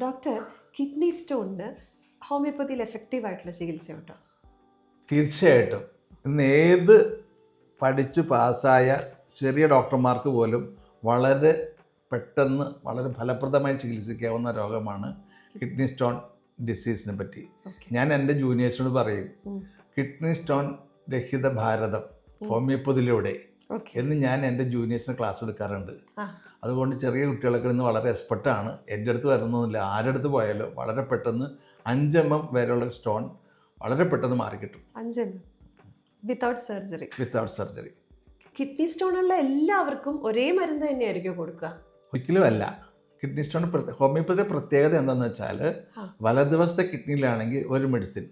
Doctor, kidney സ്റ്റോണിന് ഹോമിയോപ്പതിയിൽ effective ആയിട്ടുള്ള ചികിത്സ ഉണ്ടോ? തീർച്ചയായിട്ടും ഇന്ന് ഏത് പഠിച്ച് പാസ്സായ ചെറിയ ഡോക്ടർമാർക്ക് പോലും വളരെ പെട്ടെന്ന് വളരെ ഫലപ്രദമായി ചികിത്സിക്കാവുന്ന രോഗമാണ് കിഡ്നി സ്റ്റോൺ ഡിസീസിനെ പറ്റി. ഞാൻ എൻ്റെ ജൂനിയേഴ്സിനോട് പറയും, കിഡ്നി സ്റ്റോൺ രഹിത ഭാരതം ഹോമിയോപ്പതിയിലൂടെ എന്ന് ഞാൻ എൻ്റെ ജൂനിയേഴ്സിന് ക്ലാസ് എടുക്കാറുണ്ട്. അതുകൊണ്ട് ചെറിയ കുട്ടികളൊക്കെ ഇന്ന് വളരെ എക്സ്പെർട്ടാണ്. എൻ്റെ അടുത്ത് വരുന്നൊന്നുമില്ല, ആരുടെ അടുത്ത് പോയാലും വളരെ പെട്ടെന്ന് 5 mm വരെയുള്ള സ്റ്റോൺ വളരെ പെട്ടെന്ന് മാറിക്കിട്ടും. 5 mm without surgery? Without surgery. Kidney stone ഉള്ള എല്ലാവർക്കും ഒരേ മരുന്ന് തന്നെയായിരിക്കും കൊടുക്കുക? ഒരിക്കലും അല്ല. കിഡ്നി സ്റ്റോൺ ഹോമിയോപ്പതി പ്രത്യേകത എന്താണെന്ന് വെച്ചാൽ, വലതുവശത്തെ കിഡ്നിയിലാണെങ്കിൽ ഒരു മെഡിസിൻ,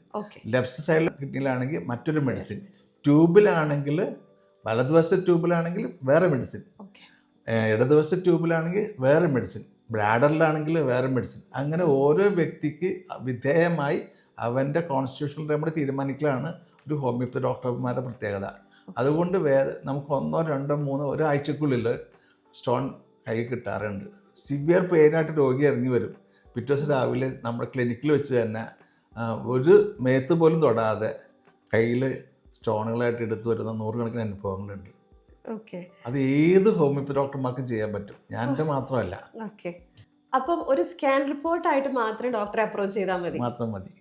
ലെഫ്റ്റ് സൈഡിലെ കിഡ്നിയിലാണെങ്കിൽ മറ്റൊരു മെഡിസിൻ, ട്യൂബിലാണെങ്കിൽ വലതുവശത്തെ ട്യൂബിലാണെങ്കിൽ വേറെ മെഡിസിൻ, ഇടതുവശത്തെ ട്യൂബിലാണെങ്കിൽ വേറെ മെഡിസിൻ, ബ്ലാഡറിലാണെങ്കിൽ വേറെ മെഡിസിൻ. അങ്ങനെ ഓരോ വ്യക്തിക്ക് വിധേയമായി അവൻ്റെ കോൺസ്റ്റിറ്റ്യൂഷണൽ റെമഡി തീരുമാനിക്കലാണ് ഒരു ഹോമിയോപ്പതി ഡോക്ടർമാരുടെ പ്രത്യേകത. അതുകൊണ്ട് നമുക്ക് 1, 2, 3 ഒരാഴ്ചക്കുള്ളിൽ സ്റ്റോൺ കൈ കിട്ടാറുണ്ട്. സിവിയർ പെയിനായിട്ട് രോഗി ഇറങ്ങി വരും. പിറ്റേ ദിവസം രാവിലെ നമ്മുടെ ക്ലിനിക്കിൽ വെച്ച് തന്നെ ഒരു മേത്ത് പോലും തൊടാതെ കയ്യിൽ സ്റ്റോണുകളായിട്ട് എടുത്തു വരുന്ന 100 കണക്കിന് അനുഭവങ്ങളുണ്ട്. അത് ഏത് ഹോമിയോപ്പതി ഡോക്ടർമാർക്കും ചെയ്യാൻ പറ്റും, ഞാൻ മാത്രമല്ല. അപ്പം ഒരു സ്കാൻ റിപ്പോർട്ടായിട്ട് മാത്രമേ ഡോക്ടറെ അപ്രോച്ച് ചെയ്താൽ മതി? മാത്രം മതി.